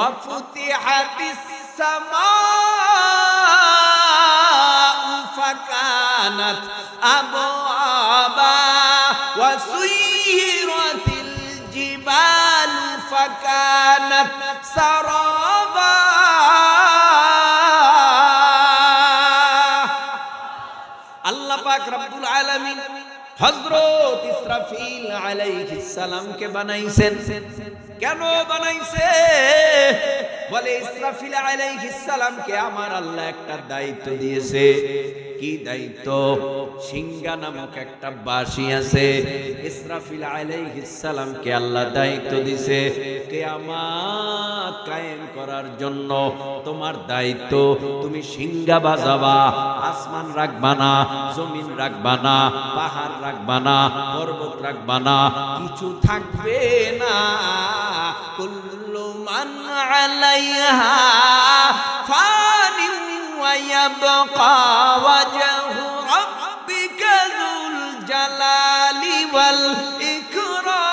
وفتحت السماء فكانت أبوابا وسيرت الجبال فكانت سرابا আল্লাহ পাক রব্বুল আলামিন হযরত ইসরাফিল আলাইহিস সালাম কে বানাইছেন। কেন বানাইছে? বলে ইসরাফিল আলাইহিস সালাম কে আমার আল্লাহ একটা দায়িত্ব দিয়েছে। কি দায়িত্ব? সিংহা নামক একটা বাঁশি আছে, ইসরাফিল আলাইহিস সালাম কে আল্লাহ দায়িত্ব দিয়েছে কিয়ামত কায়েম করার জন্য। তোমার দায়িত্ব, তুমি সিংহা বাজাবা। আসমান রাখবা না, জমিন রাখবা না, পাহাড় রাখবা না, পর্বত রাখবা না, কিছু থাকবে না। কুল্লু মান আলাইহা ফানি ওয়া ইয়াবকা ওয়াজহু রাব্বিকা যুল জালালি ওয়াল ইকরাম।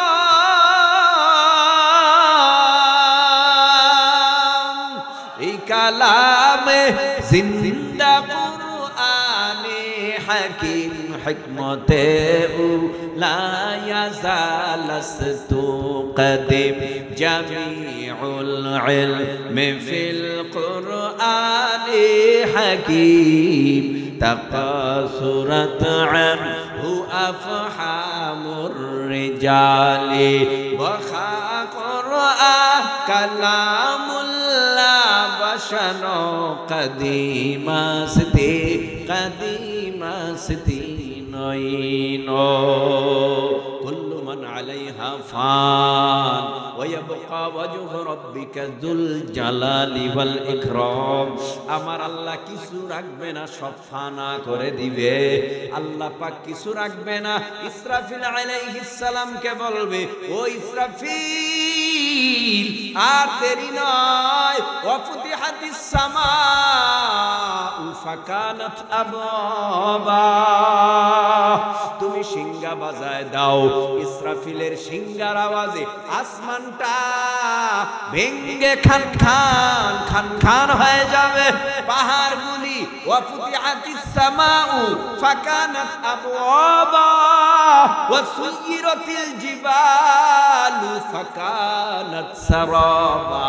এই কালামে জিন্দা কুরআনে হাকিম হিকমতে লা ইয়াজালাস্তু কদিম জামিউল ইলমি ফিল কুরআনে হাকিম তাকাসুরাত আনহু আফহামুর রিজালি ওয়া খাকুরআন কালামুল্লাহ বাশানো কদিমাস্তি কদিমাস্তি নয়নো। কুল্লু মান আলাইহা ফান ওয়া ইয়াবকা ওয়াজহু রাব্বিকা যুল জালালি ওয়াল ইকরাম। আমার আল্লাহ কিছু রাখবে না, সব ফানা করে দিবে। আল্লাহ পাক কিছু রাখবে না। ইসরাফিল আলাইহিস সালাম কে বলবে, ও ইসরাফিল আর দেরি নয়। ওয়া ফুতিহাতিস সামাউ ফাকানাত আবওয়াবা। তুমি সিংহা বাজায় দাও। ইসরাফিলের সিংহার আওয়াজে আসমানটা ভেঙ্গে খান খান খান খান হয়ে যাবে। পাহাড়গুলি ওয়া ফুতিহাতিস সামাউ ফাকানাত আবওয়াবা ওয়া সুয়িরাতিল জিবালু ফাকানাত সারাবা।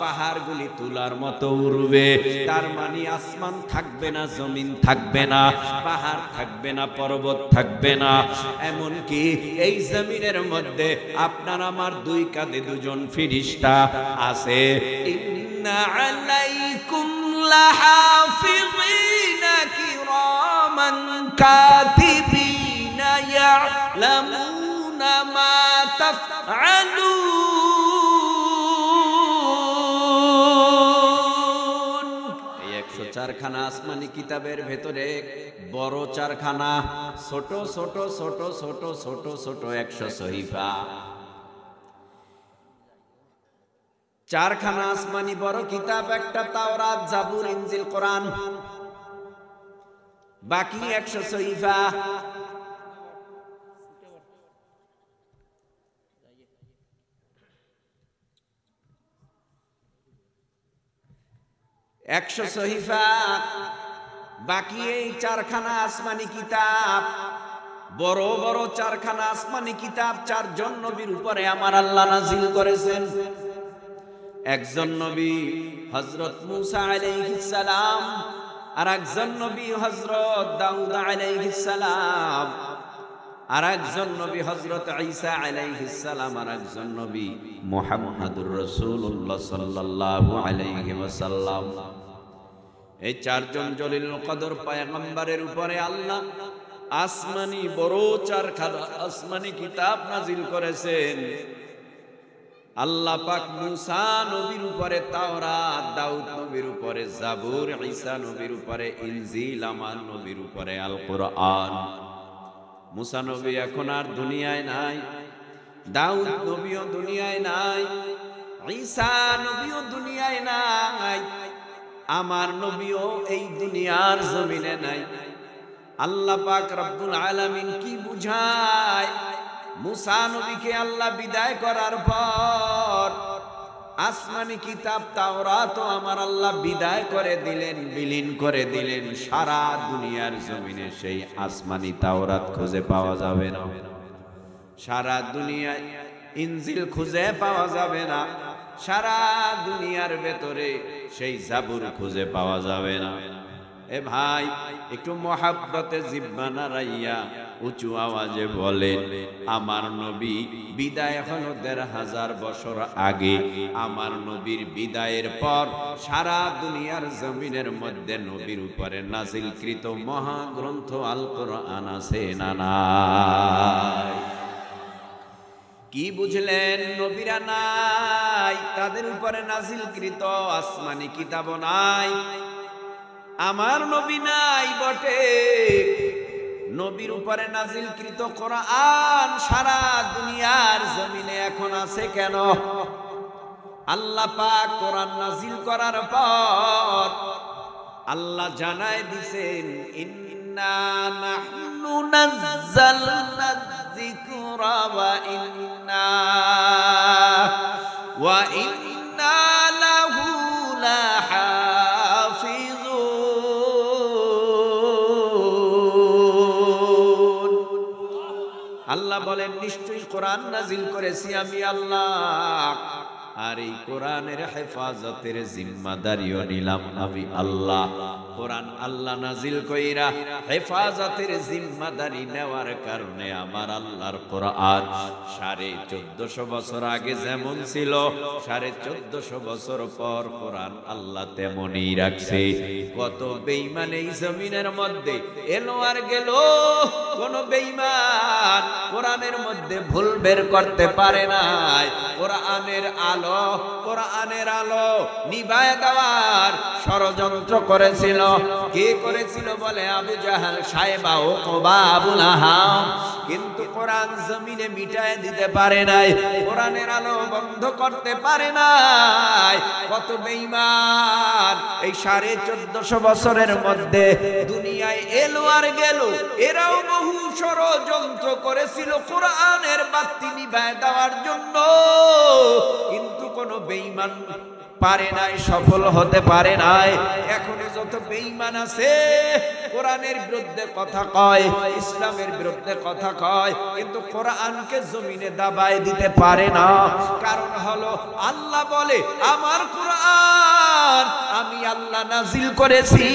পাহাড়গুলি তুলার মতো উড়বে। তার মানে আসমান থাকবে না, জমিন থাকবে না, পাহাড় থাকবে না, পর্বত থাকবে না। এমনকি এই জমিনের মধ্যে আপনার আমার দুই কাঁধে দুজন ফেরেশতা আছে। ইন্না আলাইকুম লাহাফিযিনা কিরামান কাতিবিনা ইয়ালামুনা মা তাফআলুন। এই 104 খানা আসমানি কিতাবের ভেতরে বড় 4 খানা, ছোট ছোট ছোট ছোট ছোট ছোট 100 সহিফা। 4 খানা আসমানি বড় কিতাব, একটা তাওরাত, জাবুর, ইনজিল, কোরআন। বাকি 100 সহিফা। সহিফা বাকি এই 4 খানা আসমানি কিতাব। বড় বড় 4 খানা আসমানি কিতাব 4 জন নবীর উপরে আমার আল্লাহ নাজিল করেছেন। একজন নবী হযরত মূসা আলাইহিস সালাম, আর একজন নবী হযরত দাউদ আলাইহিস সালাম, আর একজন নবী হযরত ঈসা আলাইহিস সালাম, আর একজন নবী মুহাম্মদুর রাসূলুল্লাহ সাল্লাল্লাহু আলাইহি ওয়াসাল্লাম। এই 4 জন জলিল কদর পয়গম্বরের উপরে আল্লাহ আসমানি বড় 4 খানা আসমানি কিতাব নাজিল করেছেন। আল্লাহ পাক মূসা নবীর উপরে তাওরাত, দাউদ নবীর উপরে জাবুর, ঈসা নবীর উপরে ইনজিল, আমার নবীর উপরে আল কোরআন। মূসা নবী এখন আর দুনিয়ায় নাই, দাউদ নবীও দুনিয়ায় নাই, ঈসা নবীও দুনিয়ায় নাই, আমার নবীও এই দুনিয়ার জমিনে নাই। আল্লাহ পাক রব্বুল আলামিন কি বুঝায়? মুসা নবীকে আল্লাহ বিদায় করার পর আসমানি কিতাব তাওরাত আমার আল্লাহ বিদায় করে দিলেন, বিলীন করে দিলেন। সারা দুনিয়ার জমিনে সেই আসমানি তাওরাত খুঁজে পাওয়া যাবে না, সারা দুনিয়ায় ইনজিল খুঁজে পাওয়া যাবে না, সারা দুনিয়ার ভেতরে সেই জাবুর খুঁজে পাওয়া যাবে না। এ ভাই, একটু মহাব্বতে জিহ্বা নাড়াইয়া উঁচু আওয়াজে বলেন, আমার নবী বিদায় হলো ১৫০০ বছর আগে। আমার নবীর বিদায়ের পর সারা দুনিয়ার জমিনের মধ্যে নবীর উপরে নাজিলকৃত মহাগ্রন্থ আল কোরআন আছে না নাই? কি বুঝলেন? নবীরা নাই, তাদের উপরে নাজিলকৃত আসমানি কিতাব নাই। আমার নবী নাই বটে, নবীর উপরে নাজিলকৃত কোরআন সারা দুনিয়ার জমিনে এখন আছে কেন? আল্লাহ পাক কোরআন নাজিল করার পর আল্লাহ জানায় দিছেন, ইন্না নাহনু নাযালনা যিকরা ওয়া ইন্না লাহু লাহাফিজুন। আল্লাহ বলেন, নিশ্চয়ই কোরআন নাজিল করেছি আমি আল্লাহ, আর এই কোরআনের হেফাজতের জিম্মাদারিও নিলাম আমি আল্লাহ। কোরআন আল্লাহ নাজিল কইরা হেফাজতের জিম্মাদারি নেওয়ার কারণে আমার আল্লাহর কোরআন ১৪৫০ বছর আগে যেমন ছিল, ১৪৫০ বছর পর কোরআন আল্লাহ তেমনই রাখছে। কত বেঈমান এই জমিনের মধ্যে এলো আর গেল, কোন বেঈমান কোরআনের মধ্যে ভুল বের করতে পারে নাই। কোরআনের আলো নিভায় দেওয়ার ষড়যন্ত্র করেছিল। কে করেছিল? বলে আবু জাহাল, সায়বা, উকবা, আবু লাহাব। কিন্তু কোরআন জমিনে মিটায় দিতে পারে নাই, কোরআনের আলো বন্ধ করতে পারে নাই। কত বেঈমান এই ১৪৫০ বছরের মধ্যে দুনিয়ায় এলো আর গেল। এরাও বহু ষড়যন্ত্র করেছিল কোরআনের বাতি নিভায় দেওয়ার জন্য, কিন্তু কোন বেঈমান পারে নাই, সফল হতে পারে নাই। এখনো যত বেঈমান আছে কোরআনের বিরুদ্ধে কথা কয়, ইসলামের বিরুদ্ধে কথা কয়, কিন্তু কোরআনকে জমিনে দাবায় দিতে পারে না। কারণ হলো আল্লাহ বলে, আমার কোরআন আমি আল্লাহ নাজিল করেছি,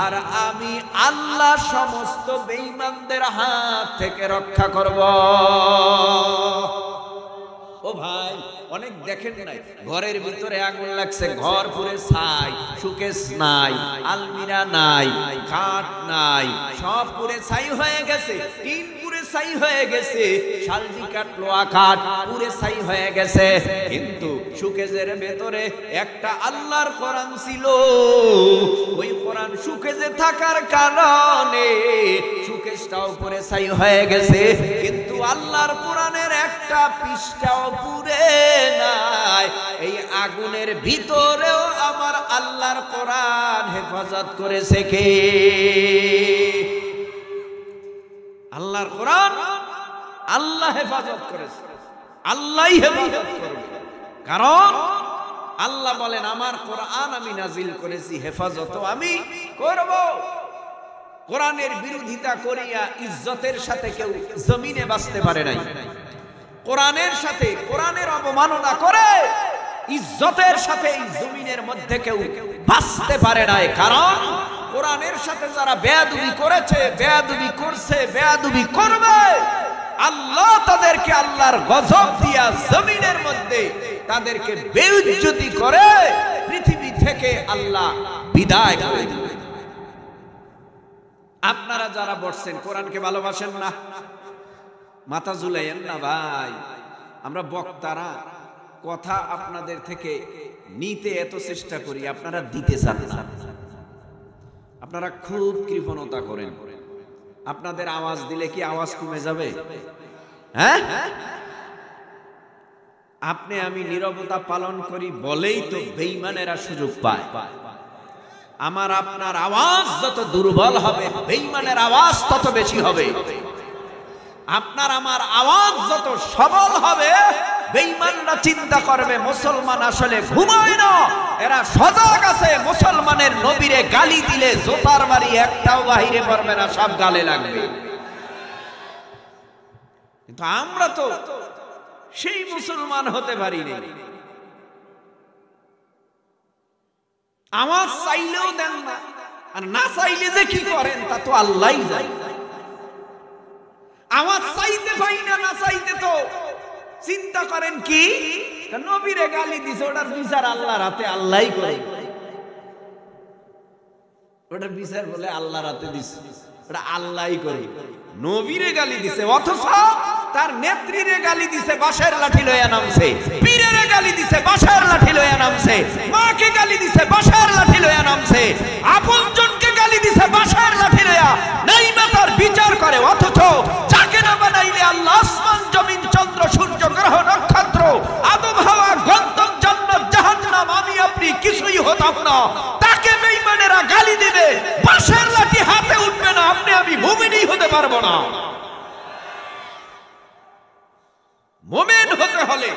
আর আমি আল্লাহ সমস্ত বেঈমানদের হাত থেকে রক্ষা করব। ও ভাই, অনেক দেখেন নাই, ঘরের ভিতরে আগুন লাগছে, ঘর পুরে ছাই, সুকেশ নাই, আলমিরা নাই, খাট নাই, সব পুরে ছাই হয়ে গেছে, টিন পুরে ছাই হয়ে গেছে, শালটি কাঠ, লোহা কাঠ পুরে ছাই হয়ে গেছে। কিন্তু সুকেজের ভেতরে একটা আল্লাহর কোরআন ছিল। ওই কোরআন সুকেজে থাকার কারণে সুকেশটাও পুরে ছাই হয়ে গেছে, কিন্তু আল্লাহর কোরআনের একটা পৃষ্ঠাও পুরে নাই। এই আগুনের ভিতরেও আমার আল্লাহর কোরআন হেফাজত করেছে কে? আল্লাহর কোরআন আল্লাহ হেফাজত করেছে, আল্লাহই হেফাজত করবে। কারণ আল্লাহ বলেন, আমার কোরআন আমি নাজিল করেছি, হেফাজত আমি করব। কোরআনের বিরোধিতা করিয়া ইজ্জতের সাথে কেউ জমিনে বাঁচতে পারে নাই। কোরআনের সাথে, কোরআনের অবমাননা করে ইজ্জতের সাথে এই জমিনের মধ্যে কেউ বাঁচতে পারে নাই। কারণ কোরআনের সাথে যারা বেয়াদবি করেছে, বেয়াদবি করছে, বেয়াদবি করবে, আল্লাহ তাদেরকে আল্লাহর গজব দিয়া জমিনের মধ্যে তাদেরকে বেইজ্জতি করে পৃথিবী থেকে আল্লাহ বিদায় করে দিবে। আপনারা যারা বসছেন, কোরআনকে ভালোবাসেন না? মাথা ঝুলাইয়েন না ভাই। আমরা বক্তারা কথা আপনাদের থেকে নিতে এত চেষ্টা করি, আপনারা দিতে চান না। আপনারা খুব কৃপণতা করেন। আপনাদের আওয়াজ দিলে কি আওয়াজ কমে যাবে? হ্যাঁ, আপনি আমি নীরবতা পালন করি বলেই তো বেঈমানেরা সুযোগ পায়। আমার আপনার আওয়াজ যত দুর্বল হবে, বেঈমানের আওয়াজ তত বেশি হবে। আপনার আমার আওয়াজ যত সবল হবে, বেঈমানরা চিন্তা করবে মুসলমান আসলে ঘুমায় না, এরা সজাগ আছে। মুসলমানের নবীরে গালি দিলে জোতার বাড়ি একটাও বাহিরে পড়বে না, সব গালে লাগবে। কিন্তু আমরা তো সেই মুসলমান হতে পারিনি। আওয়াজ চাইলেও দেন না, আর না চাইলে যে কি করেন তা তো আল্লাহই জানে। আওয়াজ চাইতে পাই না, না চাইতে তো চিন্তা করেন কি নবীরে গালি দিছে, ওটার বিচার আল্লাহর হাতে, আল্লাহই করে। ওটার বিচার বলে আল্লাহর হাতে দিছে, ওটা আল্লাহই করে। নবীরে গালি দিছে, অথচ তার নেত্রীরে গালি দিছে, বাঁশের লাঠি লইয়া নামছে। পীরেরে গালি দিছে, বাঁশের লাঠি লইয়া নামছে। মাকে গালি দিছে, বাঁশের লাঠি লইয়া নামছে। আপনজনকে গালি দিছে, বাঁশের লাঠি লইয়া নাই মাতার বিচার করে। অথচ যাকে না বানাইলে আল্লাহ আসমান জমিন চন্দ্র সূর্য গ্রহ নক্ষত্র আদম হাওয়া গন্তব্য জান্নাত জাহান্নাম আমি আপনি কিছুই হতাম না, তাকে বেঈমানেরা গালি দিবে, বাঁশের লাঠি হাতে উঠবে না, আপনি আমি মুমিনই হতে পারবো না। মুমিন হতে হলে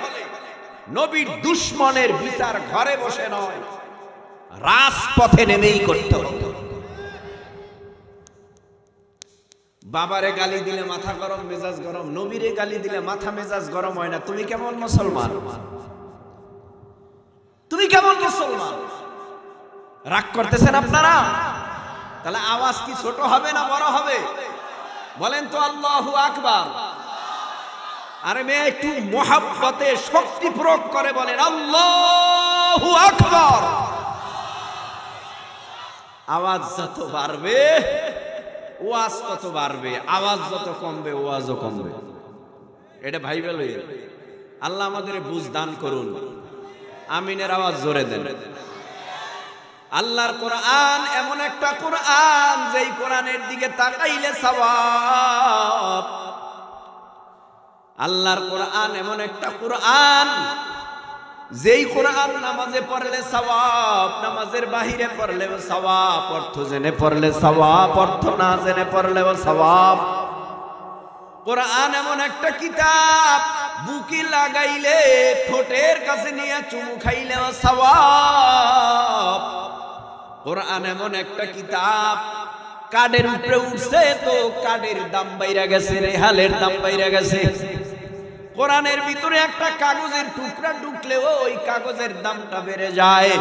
নবীর দুশমনের বিচার ঘরে বসে নয়, রাজপথে নেমেই করতে হবে। বাবারে গালি দিলে মাথা গরম মেজাজ গরম, নবীরে গালি দিলে মাথা মেজাজ গরম হয় না। তুমি কেমন মুসলমান? তুমি কেমন মুসলমান? রাগ করতেছেন আপনারা? তাহলে আওয়াজ কি ছোট হবে না বড় হবে? বলেন তো আল্লাহু আকবার। আরে মেয়ে একটু মোহাব্বতে শক্তি প্রয়োগ করে বলেন আল্লাহু আকবার। আওয়াজ যত বাড়বে ওয়াজ তত বাড়বে, আওয়াজ যত কমবে ওয়াজও কমবে। এটা ভাইবে লইয়া আল্লাহ আমাদের বুঝ দান করুন। আমিনের আওয়াজ জোরে দেন। আল্লাহর কোরআন এমন একটা কোরআন, যেই কোরআনের দিকে তাকাইলে সওয়াব। আল্লাহর কোরআন এমন একটা কোরআন, যেই কোরআন নামাজে পড়লে সওয়াব, নামাজের বাহিরে পড়লেও সওয়াব, অর্থ জেনে পড়লে সওয়াব, অর্থ না জেনে পড়লেও সওয়াব। কোরআন এমন একটা কিতাব, বুকে লাগাইলে ঠোঁটের কাছে নিয়ে চুমু খাইলেও সওয়াব। কোরআন এমন একটা কিতাব, কার্ডের উপরে উঠছে তো কার্ডের দাম বাইরা গেছে, রেহালের দাম বাইরা গেছে। কোরআনের ভিতরে একটা কাগজের টুকরা ঢুকলেও ওই কাগজের দামটা বেড়ে যায়।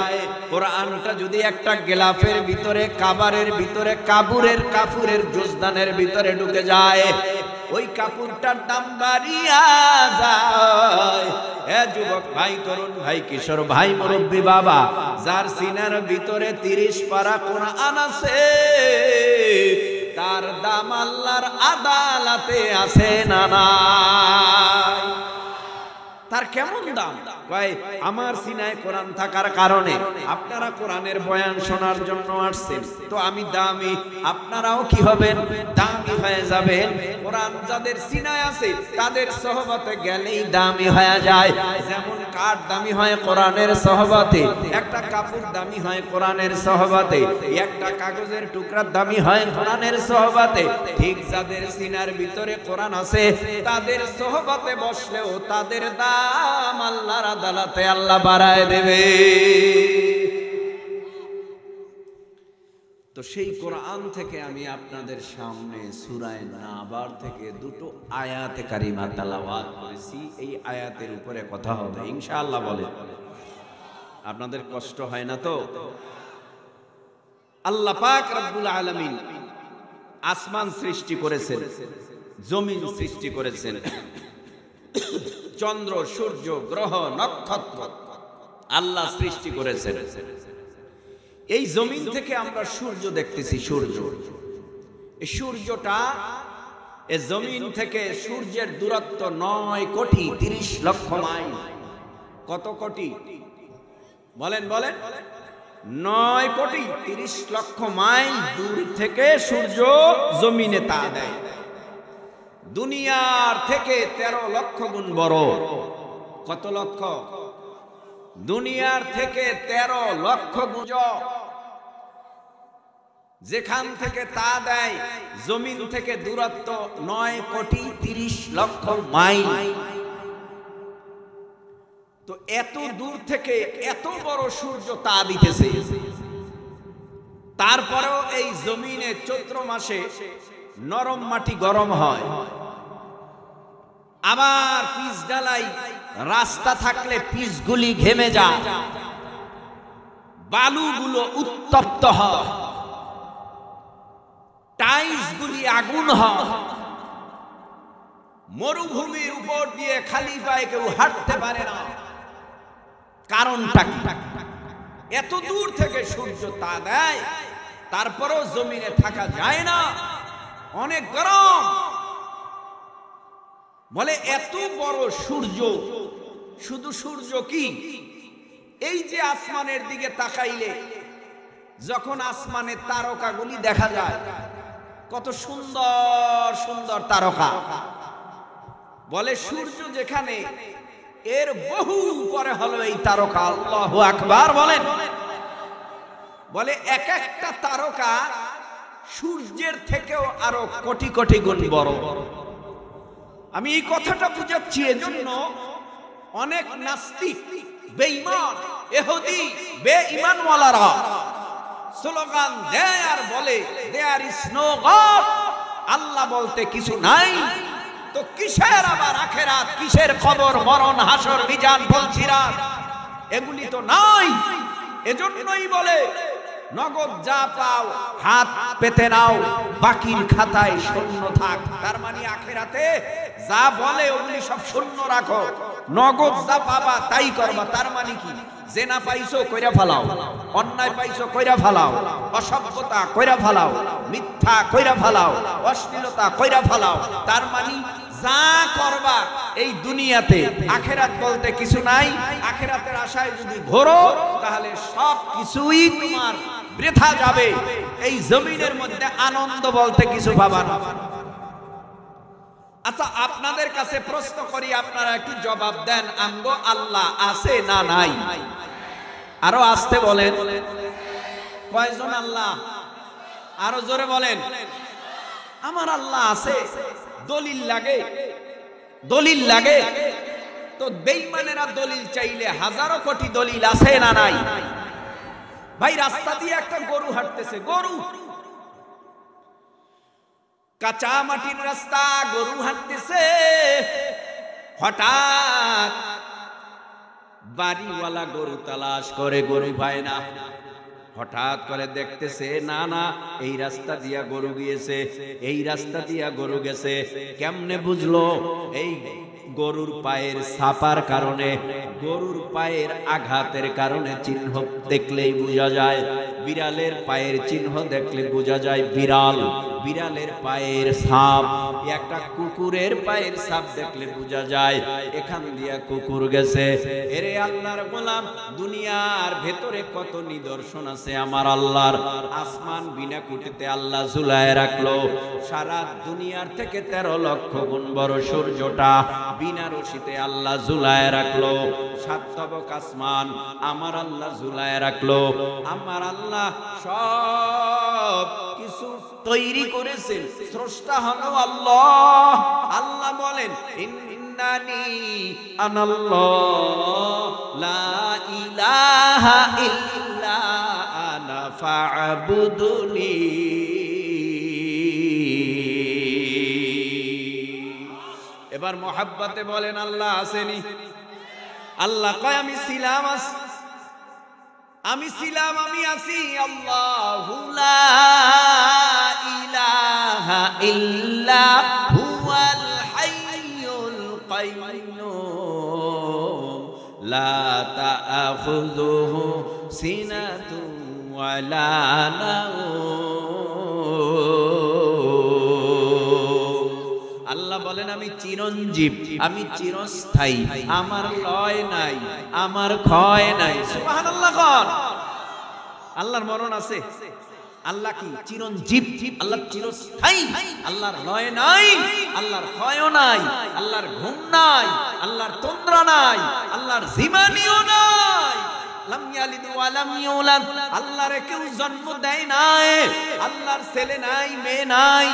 কোরআনটা যদি একটা গেলাফের ভিতরে, কাবারের ভিতরে, কাপুরের জোজদানের ভিতরে ঢুকে যায়, ওই কাপড়টার দাম বাড়িয়া যায়। এ যুবক ভাই, তরুণ ভাই, কিশোর ভাই, মুরব্বী বাবা, যার সিনার ভিতরে 30 পারা কোরআন আছে, তার দাম আল্লাহর আদালতে আছে না নাই? তার কেমন দাম? ভাই আমার সিনায় কোরআন থাকার কারণে আপনারা কোরআনের বয়ান শোনার জন্য আসছেন, তো আমি দামি, আপনারাও কি হবেন? দামি হয়ে যাবেন। কোরআন যাদের সিনায় আছে তাদের সহবতে গেলেই দামি হয়ে যায়। যেমন কাঠ দামি হয় কোরআনের সহবতে, একটা কাপড় দামি হয় কোরআনের সহবতে, একটা কাগজের টুকরা দামি হয় কোরআনের সহবতে, ঠিক যাদের সিনার ভিতরে কোরআন আছে তাদের সহবতে বসলেও তাদের দাম আল্লাহর আদালতে আল্লাহ বাড়ায় দেবে। তো সেই কোরআন থেকে আমি আপনাদের সামনে সূরা নাবার থেকে দুটো আয়াতে কারিমা তেলাওয়াত করেছি। এই আয়াতের উপরে কথা হবে ইনশাআল্লাহ। বলে আপনাদের কষ্ট হয় না তো? আল্লাহ পাক রব্বুল আলামিন আসমান সৃষ্টি করেছেন, জমিন সৃষ্টি করেছেন, চন্দ্র সূর্য গ্রহ নক্ষত্র আল্লাহ সৃষ্টি করেছেন। এই জমিন থেকে আমরা সূর্য দেখতেছি। সূর্য, এই সূর্যটা, এই জমিন থেকে সূর্যের দূরত্ব 9,30,00,000 মাইল। কত কোটি? বলেন বলেন। 9,30,00,000 মাইল দূর থেকে সূর্য জমিনে তা দেয়। দুনিয়ার থেকে 13 লক্ষ গুণ বড়। কত লক্ষ? দুনিয়ার থেকে 13 লক্ষ গুণ। যেখান থেকে তা দেয় জমিন থেকে দূরত্ব 9,30,00,000 মাইল। তো এত দূর থেকে এত বড় সূর্য তা দিতেছে, তারপরেও এই জমিনে চৈত্র মাসে নরম মাটি গরম হয়, আবার পিচ ঢালাই রাস্তা থাকলে পিচগুলি ঘেমে যায়, বালুগুলো উত্তপ্ত হয়, টাইলসগুলি আগুন হয়, মরুভূমির উপর দিয়ে খালি পায়ে কেউ হাঁটতে পারে না। কারণটা কি? এত দূর থেকে সূর্য তা দেয়, তারপরেও জমিনে থাকা যায় না, অনেক গরম। বলে এত বড় সূর্য, শুধু সূর্য কি, এই যে আসমানের দিকে তাকাইলে যখন আসমানের তারকাগুলি দেখা যায়, কত সুন্দর সুন্দর তারকা, বলে সূর্য যেখানে এর বহু উপরে হলো এই তারকা। আল্লাহু আকবার বলেন। বলে এক একটা তারকা সূর্যের থেকেও আরো কোটি কোটি গুণ বড়। আমি এই কথাটা বুঝাচ্ছি এজন্য অনেক নাস্তিক, বেঈমান, ইহুদি, বেঈমানওয়ালারা স্লোগান দেয় আর বলে দেয়ার ইজ নো গড, আল্লাহ বলতে কিছু নাই। তো কিসের আবার আখেরাত, কিসের কবর, মরণ, হাসর, মিজান, ফলসিরাত, এগুলি তো নাই। এজন্যই বলে নগদ যা পাও হাত পেতে নাও, বাকির খাতায় শূন্য থাক। তার মানে আখেরাতে যা বলে ওগুলি সব শূন্য রাখো, নগদ যা পাবা তাই করবা। তার মানে কি? জেনা পাইছো কইরা ফালাও, অন্যায় পাইছো কইরা ফালাও, অসভ্যতা কইরা ফালাও, মিথ্যা কইরা ফালাও, অশ্লীলতা কইরা ফালাও। তার মানে যা করবা এই দুনিয়াতে, আখেরাত বলতে কিছু নাই। আখেরাতের আশায় যদি ঘোরো তাহলে সব কিছুই তোমার বৃথা যাবে। এই জমিনের মধ্যে আনন্দ বলতে কিছু পাবা না। আচ্ছা, আপনাদের কাছে প্রশ্ন করি, আপনারা একটু জবাব দেন, আমগো আল্লাহ আছে না নাই? আরো আসতে বলেন, কয়জন আল্লাহ? আরো জোরে বলেন। আমার আল্লাহ আছে। দলিল লাগে, দলিল লাগে। তো বেঈমানেরা দলিল চাইলে হাজারো কোটি দলিল আছে না নাই? ভাই, রাস্তা দিয়ে একটা গরু হাঁটতেছে, গরু, কাঁচা মাটির রাস্তা, গরু হাঁটতেছে। হঠাৎ বাড়িওয়ালা গরু তালাশ করে, গরু পায় না। হঠাৎ করে দেখতেছে না না, এই রাস্তা দিয়া গরু গিয়েছে, এই রাস্তা দিয়া গরু গেছে। কেমনে বুঝলো? এই গরুর পায়ের ছাপার কারণে, গরুর পায়ের আঘাতের কারণে চিহ্ন দেখলেই বোঝা যায়। বিড়ালের পায়ের চিহ্ন দেখলে বোঝা যায় বিড়াল, বিড়ালের পায়ের ছাপ। একটা কুকুরের পায়ের ছাপ দেখলে বোঝা যায় এখান দিয়া কুকুর গেছে। এরে আল্লাহর গোলাম, দুনিয়ার ভেতরে কত নিদর্শন আছে আমার আল্লাহর। আসমান বিনা কুটিতে আল্লাহ ঝুলায় রাখলো। সারা দুনিয়ার থেকে 13 লক্ষ গুণ বড় সূর্যটা বিনা রশিতে আল্লাহ ঝুলায় রাখলো। 7 তবক আসমান আমার আল্লাহ ঝুলায় রাখলো। আমার আল্লাহ সব কিছু তৈরি করেছেন। স্রষ্টা হলো আল্লাহ। আল্লাহ বলেন, ইন্নানি আনাল্লাহ লা ইলাহা ইল্লা আনা ফা'বুদুনি। এবার মহাব্বতে বলেন আল্লাহ আসেনি? আল্লাহ কয় আমি ছিলাম, আমি ছিলাম, আমি আছি। আল্লাহু লা ইলাহা ইল্লা হুয়াল হাইয়ুল কাইয়্যুম লা তা'খুযুহু সিনাতুন ওয়া লা নাওম। আল্লাহ বলেন আমি চিরঞ্জীব, আমি চিরস্থায়ী, আমার লয় নাই, আমার ক্ষয় নাই। সুবহানাল্লাহ। কোন আল্লাহর মরণ আছে? আল্লাহ কি চিরঞ্জীব? আল্লাহ চিরস্থায়ী, আল্লাহর লয় নাই, আল্লাহর ক্ষয়ও নাই, আল্লাহর ঘুম নাই, আল্লাহর তন্দ্রা নাই, আল্লাহর জীবনীও নাই। লাম ইয়ালিদ ওয়া লাম ইউলাদ, আল্লাহর কেউ জন্ম দেয় নাই, আল্লাহর ছেলে নাই, মেয়ে নাই।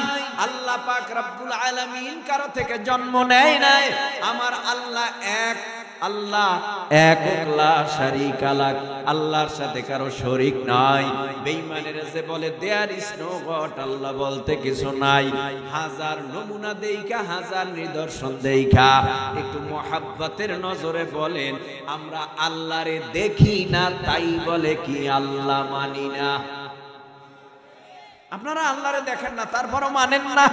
আল্লাহ পাক রব্বুল আলামিন কারো থেকে জন্ম নেয় নাই। আমার আল্লাহ এক, আল্লাহ একক লা শারীকা লাক, আল্লাহর সাথে কারো শরীক নাই। বেঈমানেরা যে বলে দেয়ার ইজ নো গড, আল্লাহ বলতে কিছু নাই। হাজার নমুনা দেইখা, হাজার নিদর্শন দেইখা একটু মুহাব্বতের নজরে বলেন, আমরা আল্লাহরে দেখি না তাই বলে কি আল্লাহ মানি না? আপনারা আল্লাহরে দেখেন না তারপরও মানেন না?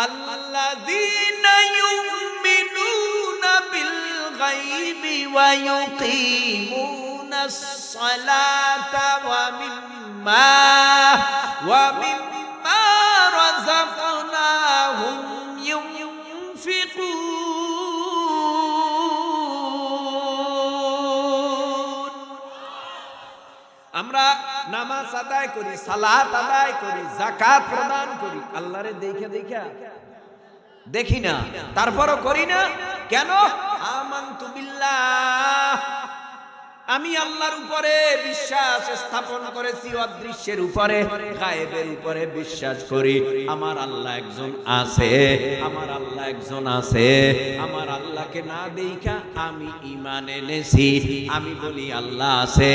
আল্লাযীনা ইউমিনুনা বিল গায়বি ওয়া ইউকিমুনাস সালাতা ওয়া মিম্মা রাযাকনাহুম ইউনফিকুন। আমরা নামাজ আদায় করি, সালাত আদায় করি, যাকাত প্রদান করি, আল্লাহরে দেখে দেখা দেখি না তারপরও করি না কেন? আমানতু বিল্লাহ, আমি আল্লাহর উপরে বিশ্বাস স্থাপন করেছি, অদৃশ্যের উপরে, গায়েবের উপরে বিশ্বাস করি। আমার আল্লাহ একজন আছে, আমার আল্লাহ একজন আছে। আমার আল্লাহকে না দেখা আমি ঈমান এনেছি। আমি বলি আল্লাহ আছে।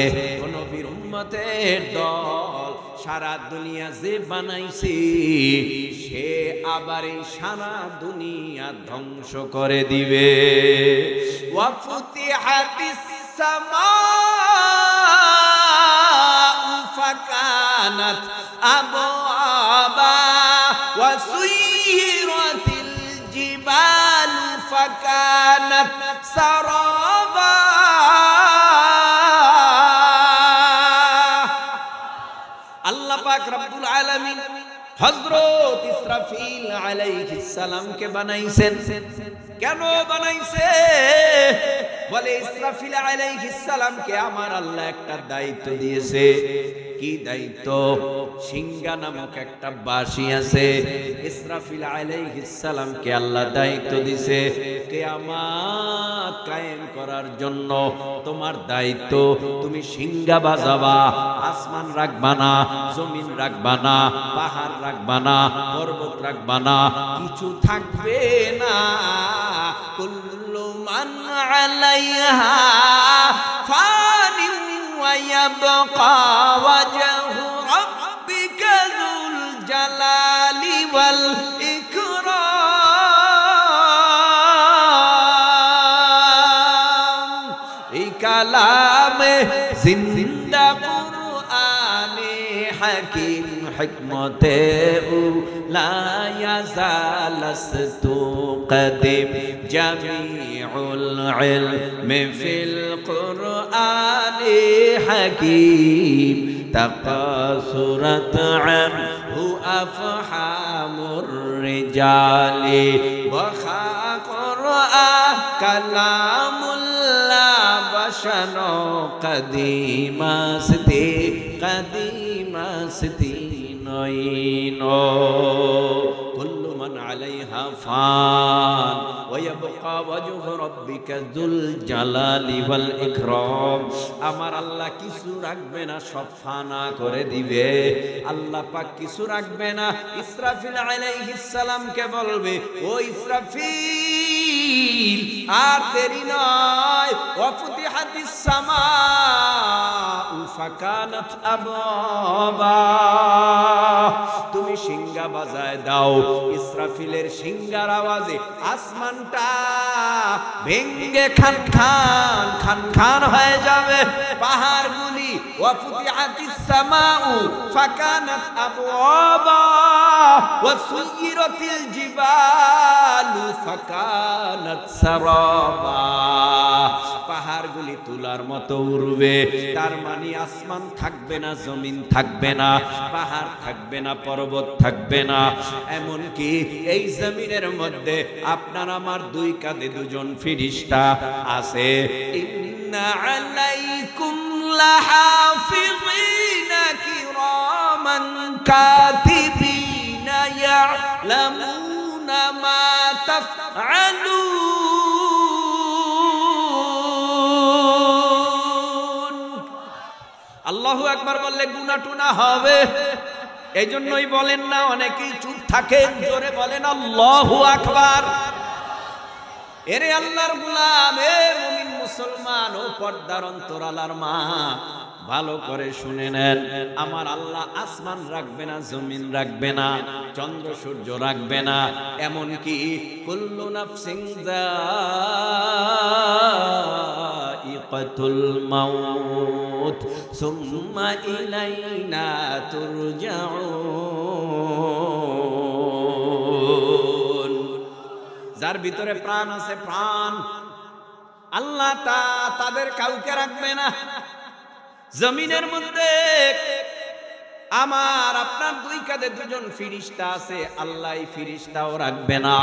নবীর উম্মতের দল সারা দুনিয়া যে বানাইছে, সে আবার এই সারা দুনিয়া ধ্বংস করে দিবে। ওয়া ফুতিহাতিস السماء فكانت أبوابا وسيرت الجبال فكانت سرابا। আল্লাহ পাক রব্বুল আলামিন হযরত ইসরাফিল আলাইহিস সালাম কে বানাইছেন। কেন বানাইছে? বলে ইসরাফিল আলাইহিস সালাম কে আমার আল্লাহ একটা দায়িত্ব দিয়েছে। কি দায়িত্ব? সিংহা নামক একটা বাঁশি আছে, ইসরাফিল আলাইহিস সালাম কে আল্লাহ দায়িত্ব দিয়েছে কিয়ামত কায়েম করার জন্য। তোমার দায়িত্ব, তুমি সিংহা বাজাবা। আসমান রাখবা না, জমিন রাখবা না, পাহাড় রাখবা না, পর্বত রাখবা না, কিছু থাকবে না। কুল্লু মান আলাইহা ফানি ওয়া ইয়াবকা ওয়াজহু রাব্বিকা যুল জালালি ওয়াল ইকরাম। এই কালামে জিন্দা কুরআনে হাকিম হিকমতে লা ইয়াজালাস্তু কদিম জামিউল ইলমি ফিল কুরআনে হাকিম তাকাসুরাত আনহু আফহামুর রিজালি ওয়া খাকুরআন কালামুল্লাহ বাশানো কদিমাস্তি কদিমাস্তি নয়নো। কুল্লু মান আলাইহা ফান ওয়া ইয়াবকা ওয়াজহু রাব্বিকা যুল জালালি ওয়াল ইকরাম। আমার আল্লাহ কিছু রাখবে না, সব ফানা করে দিবে। আল্লাহ পাক কিছু রাখবে না। ইসরাফিল আলাইহিস সালাম কে বলবে, ও ইসরাফিল আর দেরি নয়। ওয়া ফুতিহাতিস সামাউ ফাকানাত আবওয়াবা, তুমি সিংহা বাজায় দাও। ইসরাফিলের সিংহার আওয়াজে আসমানটা ভেঙ্গে খান খান খান খান হয়ে যাবে। পাহাড়গুলি ওয়া ফুতিহাতিস সামাউ ফাকানাত আবওয়াবা ওয়া সুয়িরাতিল জিবালু ফাকানাত সারাবা, পাহাড়গুলি তুলার মতো উড়বে। তার মানে আসমান থাকবে না, জমিন থাকবে না, পাহাড় থাকবে না, পর্বত থাকবে না। এমনকি এই জমিনের মধ্যে আপনার আমার দুই কাঁধে দুজন ফেরেশতা আছে। ইন্না আলাইকুম লাহাফিযিনা কিরামান কাতিবিনা ইয়ালামুনা মা তাফআলুন। আল্লাহু আকবার বললে গুনাহ টুনা হবে। এই জন্যই বলেন না, অনেকেই চুপ থাকেন, জোরে বলেন আল্লাহু আকবার। এরে আল্লাহর গোলাম, এ মুমিন মুসলমান ও পর্দার অন্তরালার মা, ভালো করে শুনে নেন, আমার আল্লাহ আসমান রাখবে না, জমিন রাখবে না, চন্দ্র সূর্য রাখবে না, এমনকি কুল্লু নাফসিন যায়িকাতুল মাউত সুম্মা ইলাইনা তুরজাউন। যার ভিতরে প্রাণ আছে, প্রাণ আল্লাহ তাদের কাউকে রাখবে না। জমিনের মধ্যে আমার আপনার দুই কাঁধে দুজন ফিরিস্তা আছে, আল্লাহ ফিরিস্তাও রাখবে না,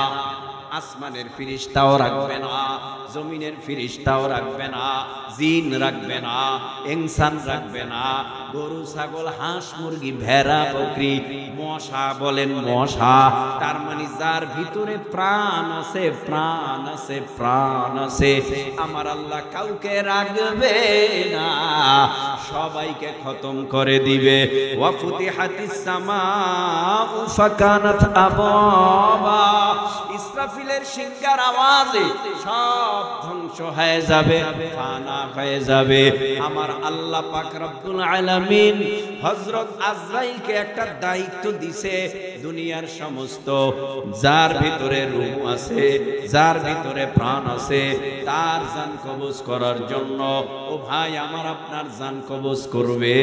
আসমানের ফিরিস্তাও রাখবে না, জমিনের ফিরিস্তাও রাখবে না, জিন রাখবে না, ইনসান রাখবে না, গরু ছাগল হাঁস মুরগি ভেড়া বকরি মশা, বলেন মশা, তার মানে যার ভিতরে প্রাণ আছে, প্রাণ আছে, প্রাণ আছে, আমার আল্লাহ কাউকে রাখবে না, সবাইকে খতম করে দিবে। ওয়াফুতিহাতিস সামাউ ফাকানাত আবাবা, ইসরাফিলের সিংহার আওয়াজে সব ধ্বংস হয়ে যাবে, ফানা হয়ে যাবে। আমার আল্লাহ পাক রব্বুল আলামিন হযরত আজরাইলকে একটা দায়িত্ব দিছে, দুনিয়ার সমস্ত যার ভিতরে রূহ আছে, যার ভিতরে প্রাণ আছে, তার জান কবজ করার জন্য। ও ভাই, আমার আপনার জান কবজ করবে,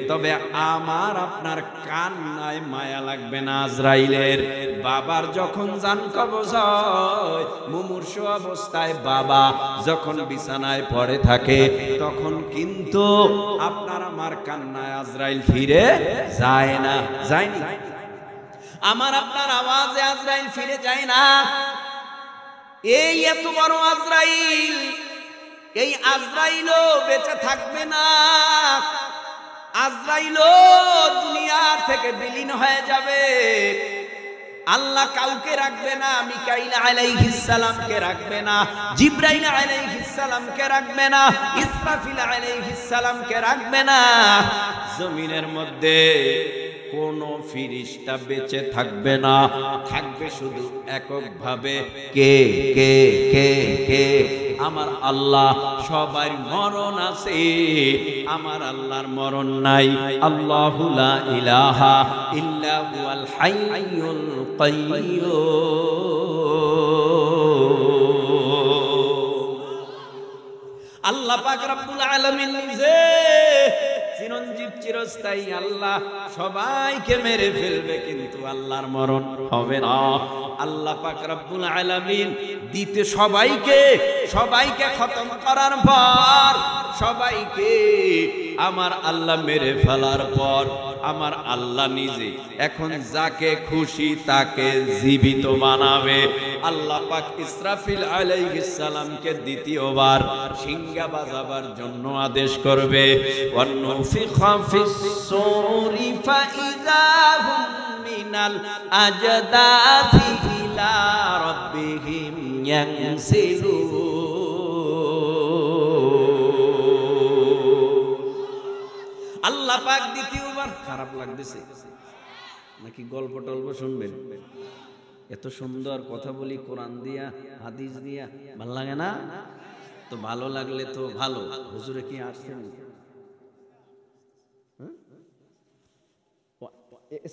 তবে আমার আপনার কান্নায় মায়া লাগবে না। আজরাইলের বাবার যখন জান কবজ হয়, মুমূর্ষু অবস্থায় বাবা যখন বিছানায় পড়ে থাকে, তখন কিন্তু আপনার আমার কান্নায় আজরাইল ফিরে যায় না, যায়নি? আমার আপনার আওয়াজে আজরাইল ফিরে যায় না। এই এত বড় আজরাইল, এই আজরাইলও বেঁচে থাকবে না, আজরাইলও দুনিয়া থেকে বিলীন হয়ে যাবে। আল্লাহ কাউকে রাখবে না, মিকাইল আলাইহিস সালামকে রাখবে না, জিবরাইল আলাইহিস সালামকে রাখবে না, ইসরাফিল আলাইহিস সালামকে রাখবে না। জমিনের মধ্যে কোন ফিরিস্তা বেঁচে থাকবে না, থাকবে শুধু এককভাবে কে কে কে কে আমার আল্লাহ। সবার মরণ আছে, আমার আল্লাহর মরণ নাই। আল্লাহু লা ইলাহা ইল্লা হুয়াল হাইয়ুল কাইয়্যুম। আল্লাহ পাক রব্বুল আলামিন নিজে চিরঞ্জীব চিরস্থায়ী আল্লাহ, সবাইকে মেরে ফেলবে কিন্তু আল্লাহর মরণ হবে না। আল্লাহ পাক রব্বুল আলামিন দিতে সবাইকে খতম করার পর, সবাইকে আমার আল্লাহ মেরে ফেলার পর, আমার আল্লাহ নিজে এখন যাকে খুশি তাকে জীবিত বানাবে। আল্লাহ পাক ইসরাফিল আলাইহিস সালামকে দ্বিতীয়বার সিংহা বাজাবার জন্য আদেশ করবে। ওয়ানুফিখা ফিস সূরি ফাইযা হুম মিনাল আজদাথি ইলা রাব্বিহিম ইয়ানসিলুন। আল্লাহ পাক দ্বিতীয়বার, খারাপ লাগতেছে নাকি গল্প টল্প শুনবেন? এত সুন্দর কথা বলি কোরআন দিয়া হাদিস দিয়া, ভাল লাগে না? তো ভালো লাগলে তো ভালো। হুজুরে কি আসছেন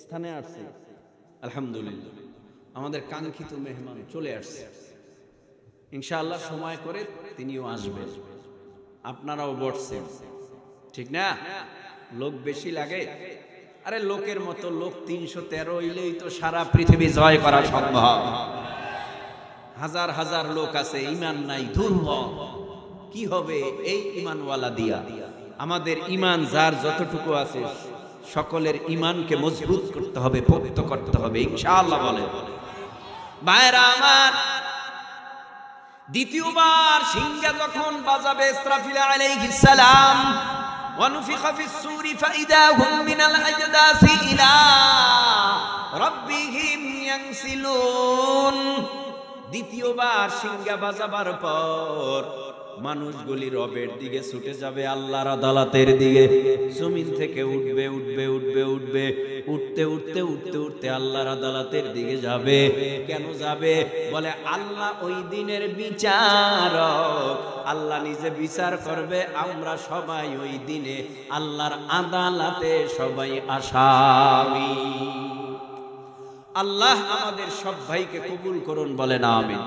স্থানে আসছে? আলহামদুলিল্লাহ, আমাদের কাঙ্ক্ষিত মেহমান চলে আসছে। ইনশাআল্লাহ সময় করে তিনিও আসবেন, আপনারাও বসছেন, ঠিক না? লোক বেশি লাগে? আরে লোকের মতো লোক 313 হইলেই তো সারা পৃথিবী জয় করা সম্ভব। হাজার হাজার লোক আছে, ইমান নাই, দুর্বল, কি হবে এই ইমানওয়ালা দিয়া? আমাদের ইমান যার যতটুকু আছে, সকলের ইমানকে মজবুত করতে হবে, পোক্ত করতে হবে ইনশাআল্লাহ। বলে ভাইরা আমার, দ্বিতীয়বার সিংহা যখন বাজাবে ইসরাফিল আলাইহিস সালাম, ونفخ في الصور فإذا هم من الأجداث إلى ربهم ينسلون। দ্বিতীয়বার সিংহা বাজাবার পর মানুষগুলি রবের দিকে ছুটে যাবে, আল্লাহর আদালতের দিকে। জমিন থেকে উঠবে উঠবে উঠবে উঠবে, উঠতে উঠতে উঠতে উঠতে আল্লাহর আদালতের দিকে যাবে। কেন যাবে? বলে আল্লাহ ওই দিনের বিচারক, আল্লাহ নিজে বিচার করবে। আমরা সবাই ওই দিনে আল্লাহর আদালতে সবাই আসামি। আল্লাহ আমাদের সব ভাইকে কবুল করুন, বলেন আমিন।